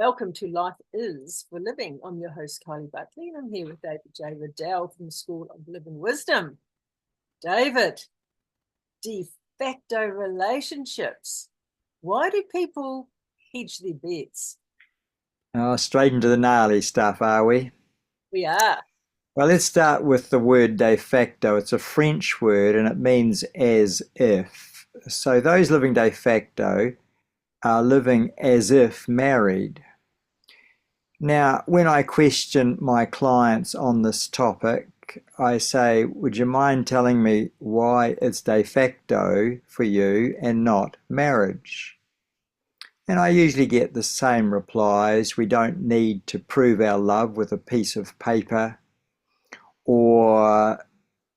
Welcome to Life is for Living. I'm your host, Kylie Buckley, and I'm here with David J. Riddell from the School of Living Wisdom. David, DeFacto Relationships. Why do people hedge their bets? Oh, straight into the gnarly stuff, are we? We are. Well, let's start with the word de facto. It's a French word and it means as if. So those living de facto are living as if married. Now, when I question my clients on this topic, I say, would you mind telling me why it's de facto for you and not marriage? And I usually get the same replies. We don't need to prove our love with a piece of paper, or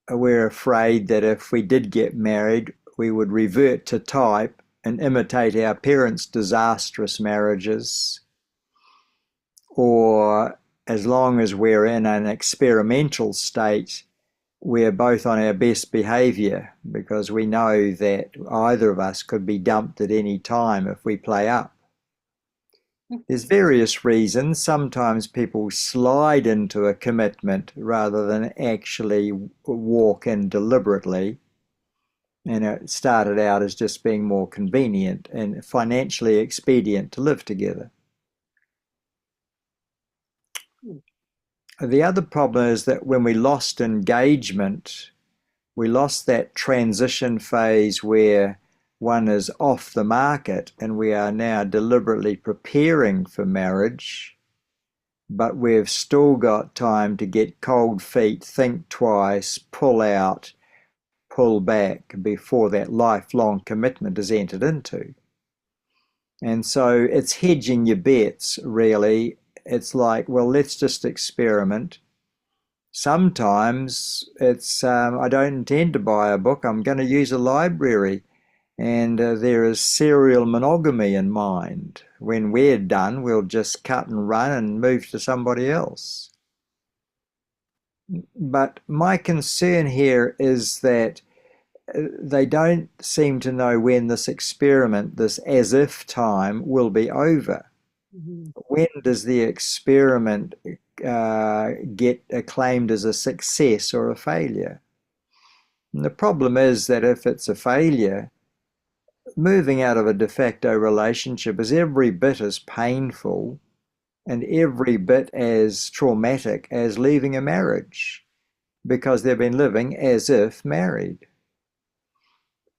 we're afraid that if we did get married, we would revert to type and imitate our parents' disastrous marriages, or as long as we're in an experimental state, we're both on our best behavior because we know that either of us could be dumped at any time if we play up. There's various reasons. Sometimes people slide into a commitment rather than actually walk in deliberately. And it started out as just being more convenient and financially expedient to live together. The other problem is that when we lost engagement, we lost that transition phase where one is off the market and we are now deliberately preparing for marriage, but we've still got time to get cold feet, think twice, pull out, pull back before that lifelong commitment is entered into. And so it's hedging your bets, really. It's like, well, let's just experiment. Sometimes it's, I don't intend to buy a book, I'm going to use a library. And there is serial monogamy in mind. When we're done, we'll just cut and run and move to somebody else. But my concern here is that they don't seem to know when this experiment, this as if time, will be over. Mm-hmm. When does the experiment get acclaimed as a success or a failure? And the problem is that if it's a failure, moving out of a de facto relationship is every bit as painful and every bit as traumatic as leaving a marriage, because they've been living as if married.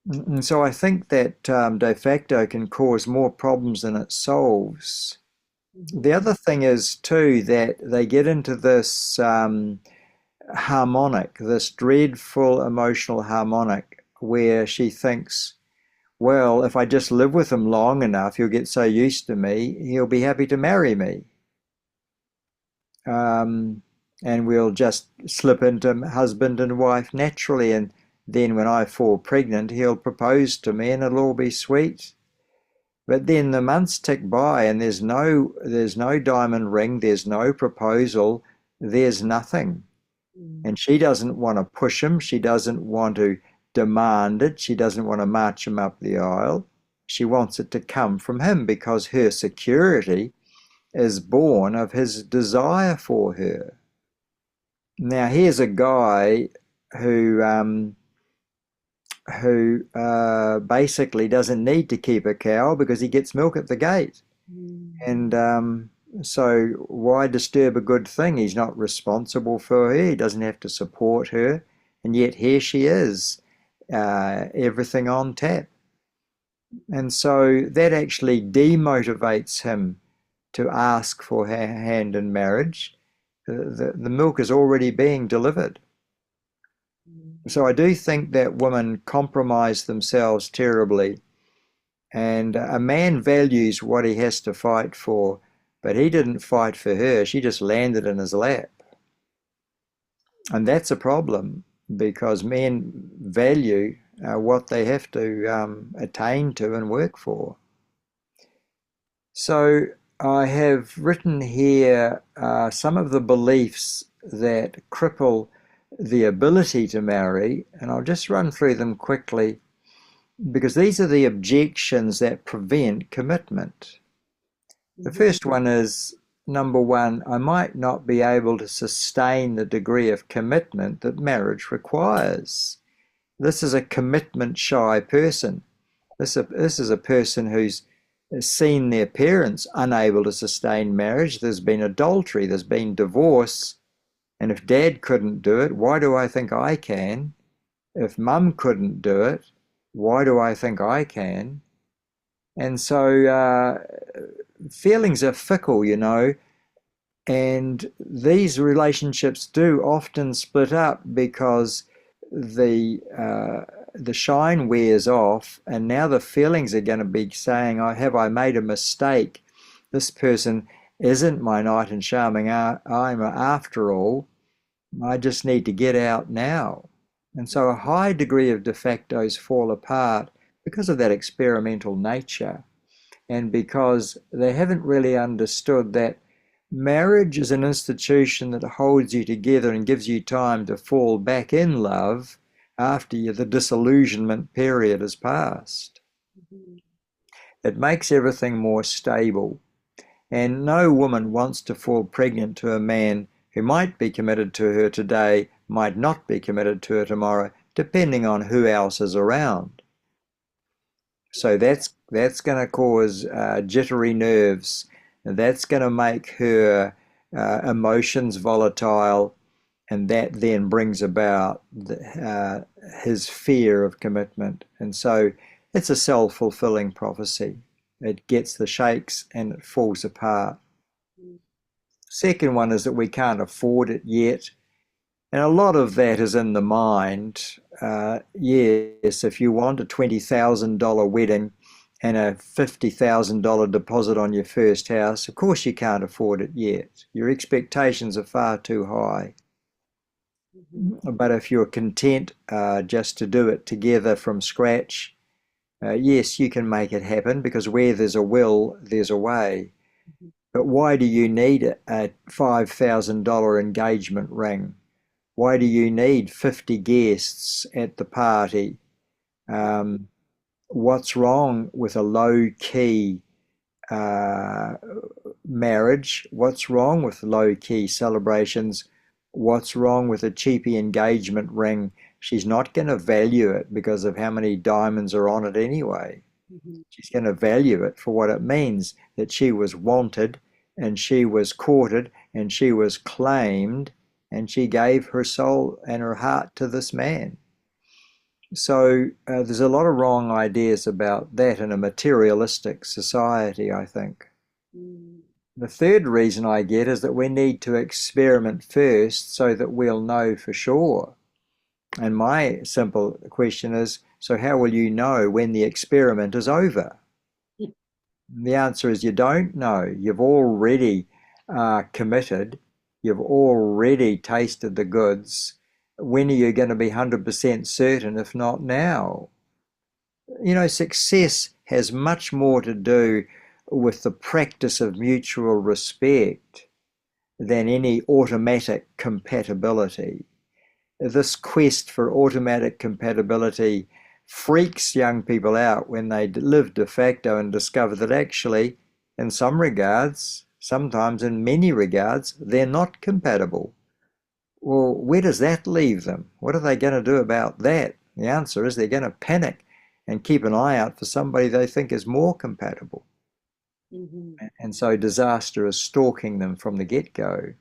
And so I think that de facto can cause more problems than it solves. The other thing is too that they get into this harmonic, this dreadful emotional harmonic where she thinks, well, if I just live with him long enough, he'll get so used to me, he'll be happy to marry me. And we'll just slip into husband and wife naturally. And then when I fall pregnant, he'll propose to me and it'll all be sweet. But then the months tick by and there's no diamond ring, there's no proposal, there's nothing. And she doesn't want to push him, she doesn't want to demand it, she doesn't want to march him up the aisle. She wants it to come from him because her security is born of his desire for her. Now here's a guy who basically doesn't need to keep a cow because he gets milk at the gate. And so why disturb a good thing? He's not responsible for her, he doesn't have to support her, and yet here she is, everything on tap. And so that actually demotivates him to ask for her hand in marriage. The milk is already being delivered. So I do think that women compromise themselves terribly, and a man values what he has to fight for, but he didn't fight for her, she just landed in his lap. And that's a problem because men value what they have to attain to and work for. So I have written here some of the beliefs that cripple the ability to marry, and I'll just run through them quickly because these are the objections that prevent commitment. The Mm-hmm. first one is, number one, I might not be able to sustain the degree of commitment that marriage requires. This is a commitment shy person. This is a person who's seen their parents unable to sustain marriage. There's been adultery, there's been divorce. And if dad couldn't do it, why do I think I can? If mum couldn't do it, why do I think I can? And so feelings are fickle, and these relationships do often split up because the shine wears off, and now the feelings are going to be saying, "Oh, have I made a mistake? This person isn't my knight in shining armor after all. I just need to get out now." And so a high degree of de factos fall apart because of that experimental nature, and because they haven't really understood that marriage is an institution that holds you together and gives you time to fall back in love after the disillusionment period has passed. Mm-hmm. It makes everything more stable. And no woman wants to fall pregnant to a man who might be committed to her today, might not be committed to her tomorrow, depending on who else is around. So that's going to cause jittery nerves. That's going to make her emotions volatile, and that then brings about his fear of commitment. And so it's a self-fulfilling prophecy. It gets the shakes and it falls apart. Second one is that we can't afford it yet. And a lot of that is in the mind. Yes, if you want a $20,000 wedding and a $50,000 deposit on your first house, of course you can't afford it yet. Your expectations are far too high. Mm-hmm. But if you're content just to do it together from scratch, yes, you can make it happen, because where there's a will, there's a way. Mm-hmm. But why do you need a $5,000 engagement ring? Why do you need 50 guests at the party? What's wrong with a low-key uh, marriage? What's wrong with low-key celebrations? What's wrong with a cheapy engagement ring? She's not going to value it because of how many diamonds are on it anyway. Mm-hmm. She's going to value it for what it means, that she was wanted and she was courted and she was claimed, and she gave her soul and her heart to this man. So there's a lot of wrong ideas about that in a materialistic society, I think. Mm-hmm. The third reason I get is that we need to experiment first so that we'll know for sure. And my simple question is, so how will you know when the experiment is over? The answer is you don't know. You've already committed. You've already tasted the goods. When are you going to be 100% certain, if not now? Success has much more to do with the practice of mutual respect than any automatic compatibility. This quest for automatic compatibility freaks young people out when they live de facto and discover that actually, in some regards, sometimes in many regards, they're not compatible. Well, where does that leave them? What are they going to do about that? The answer is they're going to panic and keep an eye out for somebody they think is more compatible. Mm-hmm. And so disaster is stalking them from the get-go.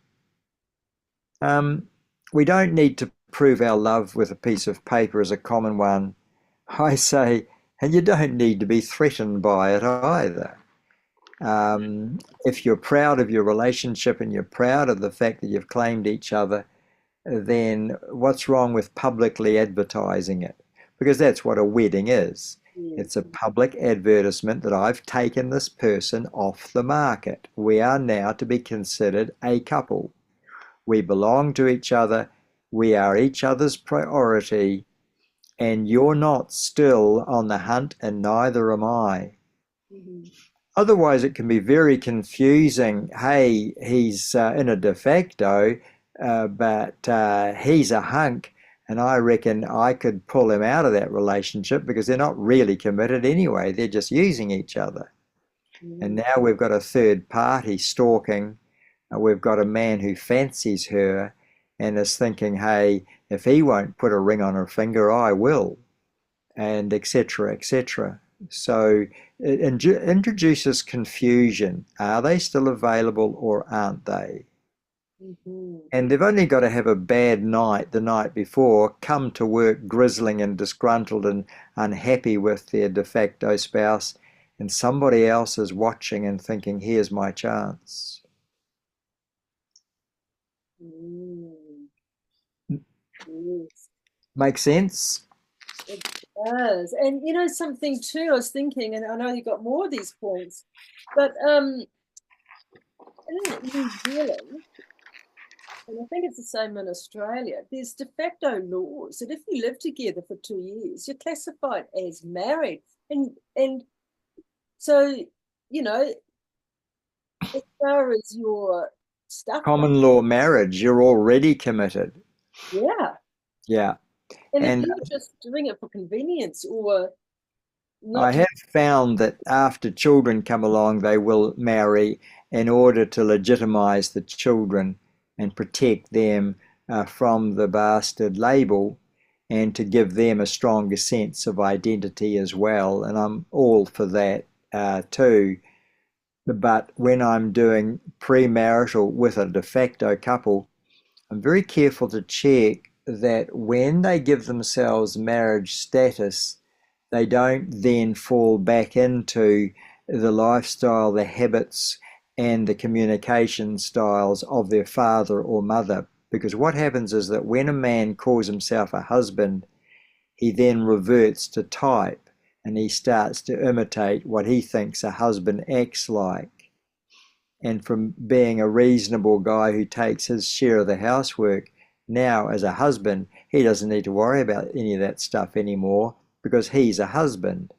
We don't need to prove our love with a piece of paper as a common one. I say, and you don't need to be threatened by it either. If you're proud of your relationship and you're proud of the fact that you've claimed each other, then what's wrong with publicly advertising it? Because that's what a wedding is. Yes. It's a public advertisement that I've taken this person off the market. We are now to be considered a couple. We belong to each other. We are each other's priority. And you're not still on the hunt, and neither am I. Mm-hmm. Otherwise, it can be very confusing. Hey, he's in a de facto, but he's a hunk, and I reckon I could pull him out of that relationship because they're not really committed anyway. They're just using each other. And Mm. now we've got a third party stalking. We've got a man who fancies her and is thinking, hey, if he won't put a ring on her finger, I will, and etc., etc. So it introduces confusion. Are they still available or aren't they? Mhm. And they've only got to have a bad night the night before, come to work grizzling and disgruntled and unhappy with their de facto spouse, and somebody else is watching and thinking, here's my chance. Mm. Yes, Make sense? it does. And you know something too, I was thinking, and I know you got more of these points, but in New Zealand, and I think it's the same in Australia, there's de facto laws that if you live together for 2 years, you're classified as married. And so, you know, as far as your stuff goes, Common law marriage, you're already committed. yeah. Yeah. And if And you're just doing it for convenience or I not, have found that after children come along, they will marry in order to legitimize the children and protect them from the bastard label and to give them a stronger sense of identity as well. And I'm all for that too. But when I'm doing premarital with a de facto couple, I'm very careful to check that when they give themselves marriage status, they don't then fall back into the lifestyle, the habits, and the communication styles of their father or mother. Because what happens is that when a man calls himself a husband, he then reverts to type and he starts to imitate what he thinks a husband acts like. And from being a reasonable guy who takes his share of the housework, now as a husband, he doesn't need to worry about any of that stuff anymore because he's a husband.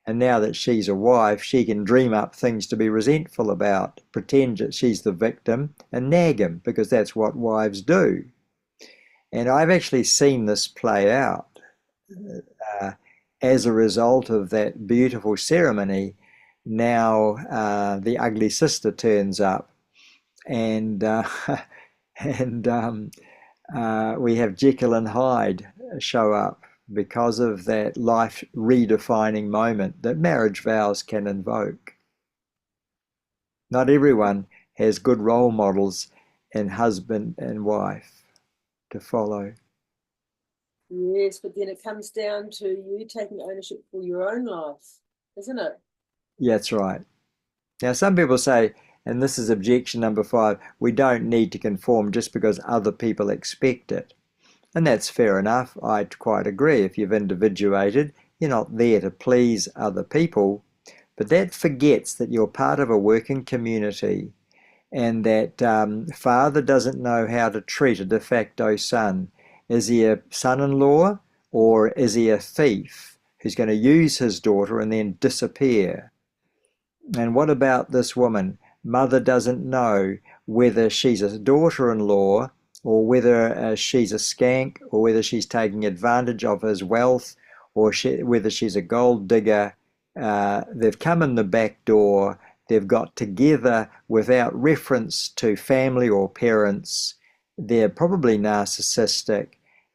And now that she's a wife, she can dream up things to be resentful about, pretend that she's the victim and nag him because that's what wives do. And I've actually seen this play out uh, as a result of that beautiful ceremony. Now the ugly sister turns up and and we have Jekyll and Hyde show up because of that life redefining moment that marriage vows can invoke. Not everyone has good role models in husband and wife to follow. yes, but then it comes down to you taking ownership for your own life, isn't it? Yeah, that's right. Now, some people say, and this is objection number 5, we don't need to conform just because other people expect it. And that's fair enough. I quite agree. If you've individuated, you're not there to please other people. But that forgets that you're part of a working community and that father doesn't know how to treat a de facto son. Is he a son in law or is he a thief who's going to use his daughter and then disappear? And what about this woman? Mother doesn't know whether she's a daughter in law or whether she's a skank or whether she's taking advantage of his wealth or whether she's a gold digger. They've come in the back door, they've got together without reference to family or parents. They're probably narcissistic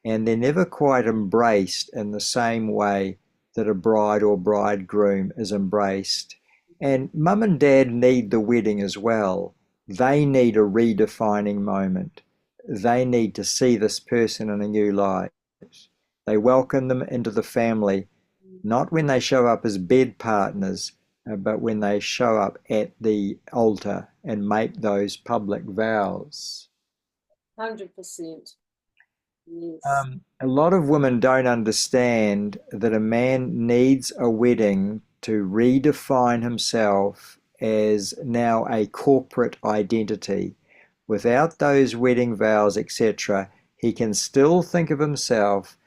and they're never quite embraced in the same way that a bride or bridegroom is embraced. And mum and dad need the wedding as well. They need a redefining moment. They need to see this person in a new light. They welcome them into the family, not when they show up as bed partners, but when they show up at the altar and make those public vows. 100%. Yes. A lot of women don't understand that a man needs a wedding to redefine himself as now a corporate identity. Without those wedding vows, etc., he can still think of himself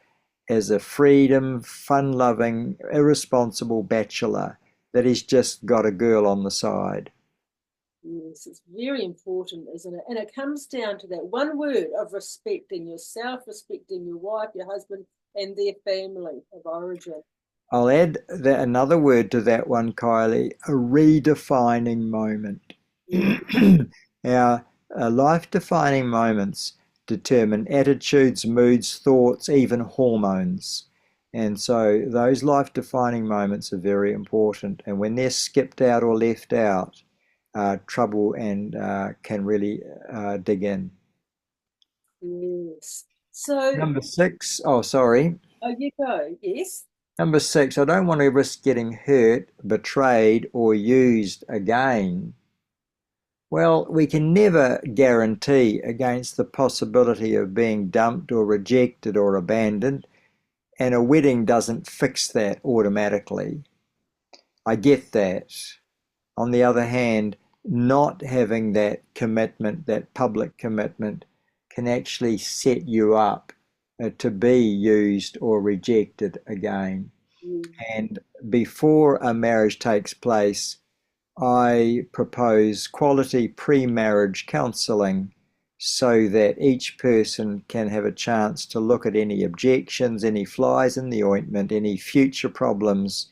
as a freedom, fun loving, irresponsible bachelor that he's just got a girl on the side. Yes, it's very important, isn't it? And it comes down to that one word of respecting yourself, respecting your wife, your husband, and their family of origin. I'll add another word to that one, Kylie, a redefining moment. Mm, Our life-defining moments determine attitudes, moods, thoughts, even hormones. And so those life-defining moments are very important. And when they're skipped out or left out, trouble and can really dig in. yes. So, Number six, oh, sorry. oh, you go. Yes. Number six, I don't want to risk getting hurt, betrayed, or used again. Well, we can never guarantee against the possibility of being dumped or rejected or abandoned, and a wedding doesn't fix that automatically. I get that. On the other hand, not having that commitment, that public commitment, can actually set you up to be used or rejected again. Mm, And before a marriage takes place, I propose quality pre-marriage counselling so that each person can have a chance to look at any objections, any flies in the ointment, any future problems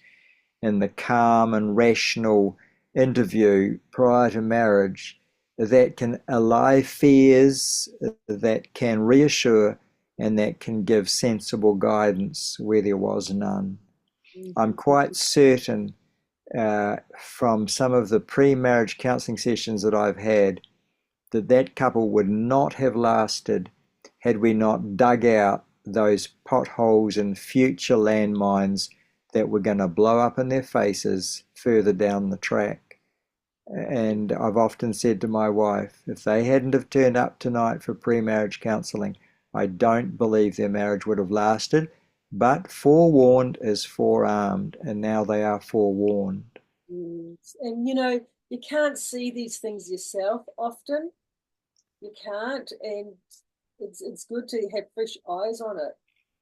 in the calm and rational interview prior to marriage that can allay fears, that can reassure, and that can give sensible guidance where there was none. I'm mhm. quite certain from some of the pre-marriage counselling sessions that I've had that that couple would not have lasted had we not dug out those potholes and future landmines that were going to blow up in their faces further down the track. And I've often said to my wife, if they hadn't have turned up tonight for pre-marriage counselling, I don't believe their marriage would have lasted. But forewarned is forearmed, and now they are forewarned. Yes. And you can't see these things yourself often. You can't, and it's good to have fresh eyes on it.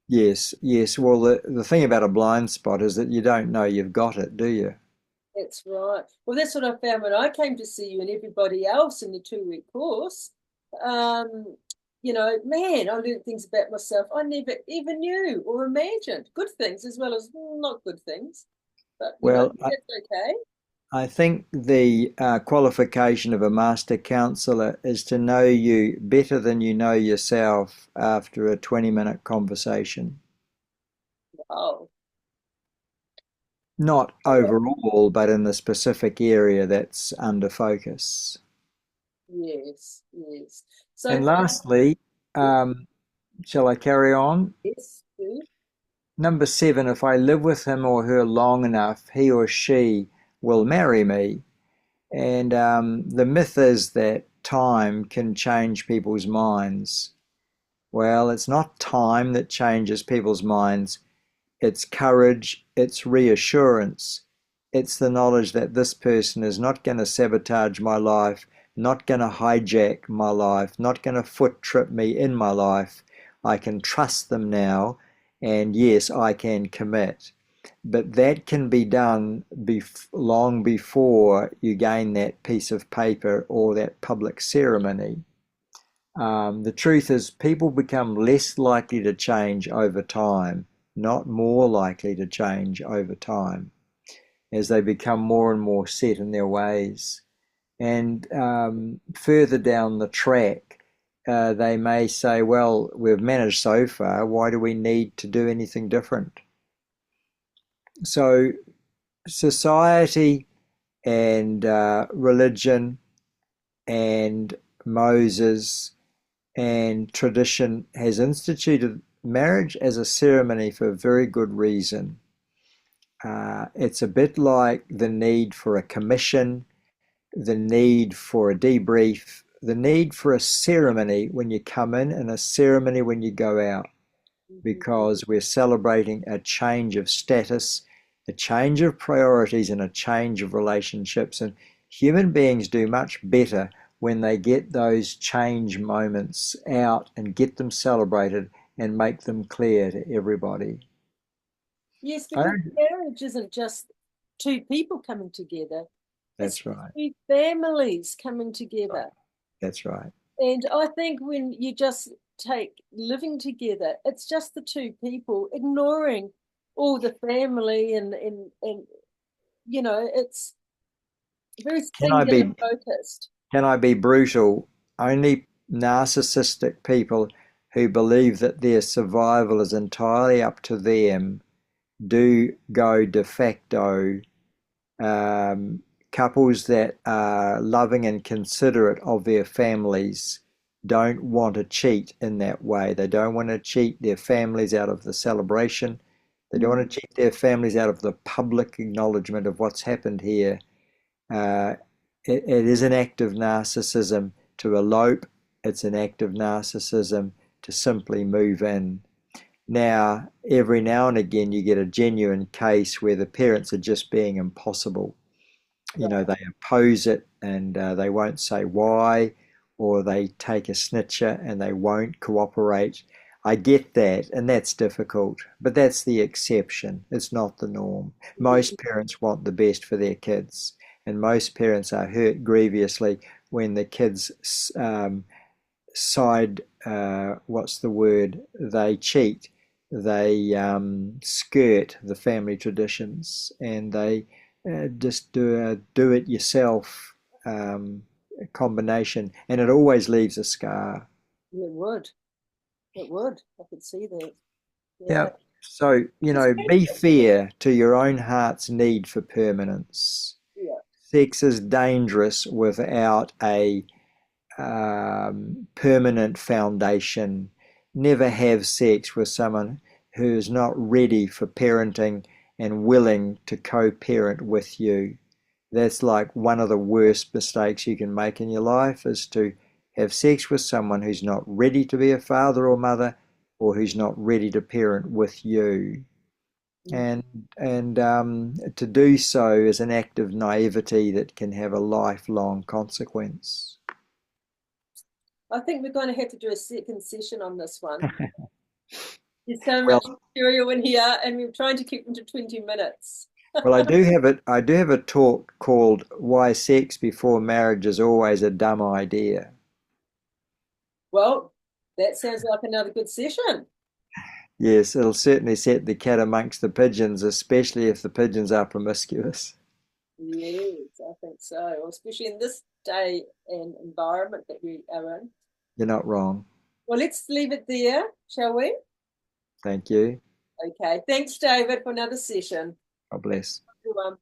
Yes, yes. Well, the thing about a blind spot is that you don't know you've got it, do you? That's right. Well, that's what I found when I came to see you and everybody else in the 2-week course. Um, man, I learned things about myself I never even knew or imagined. Good things as well as not good things. But Well, that's okay. I think the qualification of a master counselor is to know you better than you know yourself after a 20-minute conversation. Oh, Not overall, but in the specific area that's under focus. yes, yes. And So, lastly, um, shall I carry on? yes, good. Number seven, if I live with him or her long enough, he or she will marry me. And the myth is that time can change people's minds. Well, it's not time that changes people's minds. It's courage, it's reassurance, it's the knowledge that this person is not going to sabotage my life, not going to hijack my life, not going to foot trip me in my life. I can trust them now, and yes, I can commit. But that can be done long before you gain that piece of paper or that public ceremony. The truth is, people become less likely to change over time, not more likely to change over time, as they become more and more set in their ways. And further down the track, they may say, well, we've managed so far, why do we need to do anything different? So, society and religion and Moses and tradition has instituted marriage as a ceremony for a very good reason. It's a bit like the need for a commission, the need for a debrief, the need for a ceremony when you come in and a ceremony when you go out, Mhm. because we're celebrating a change of status, a change of priorities, and a change of relationships. And human beings do much better when they get those change moments out and get them celebrated and make them clear to everybody. Yes, I because don't, marriage isn't just two people coming together, it's that's right. two families coming together. That's right. And I think when you just take living together, it's just the two people ignoring all the family and it's very Can I singular be focused. can I be brutal? Only narcissistic people who believe that their survival is entirely up to them do go de facto. Couples that are loving and considerate of their families don't want to cheat in that way. They don't want to cheat their families out of the celebration. They don't want to cheat their families out of the public acknowledgement of what's happened here. Uh, it is an act of narcissism to elope. It's an act of narcissism to simply move in. Now, every now and again, you get a genuine case where the parents are just being impossible. They oppose it and they won't say why, or they take a snitcher and they won't cooperate. I get that, and that's difficult, but that's the exception. It's not the norm. Most parents want the best for their kids, and most parents are hurt grievously when the kids side, what's the word? They cheat. They skirt the family traditions, and they just do a do it yourself combination, and it always leaves a scar. It would. It would. I could see that. Yeah. Yeah. So, It's be painful. fair to your own heart's need for permanence. Yeah. Sex is dangerous without a permanent foundation. Never have sex with someone who is not ready for parenting and willing to co parent with you. That's like one of the worst mistakes you can make in your life, is to have sex with someone who's not ready to be a father or mother, or who's not ready to parent with you. Mm. And to do so is an act of naivety that can have a lifelong consequence. I think we're going to have to do a second session on this one. There's so Well, much material in here, and we're trying to keep them to 20 minutes. well, I do have a talk called "Why Sex Before Marriage is Always a Dumb Idea." Well, that sounds like another good session. Yes, it'll certainly set the cat amongst the pigeons, especially if the pigeons are promiscuous. Yes, I think so. Well, especially in this day and environment that we are in. You're not wrong. Well, let's leave it there, shall we? Thank you. Okay. Thanks, David, for another session. God bless. Everyone.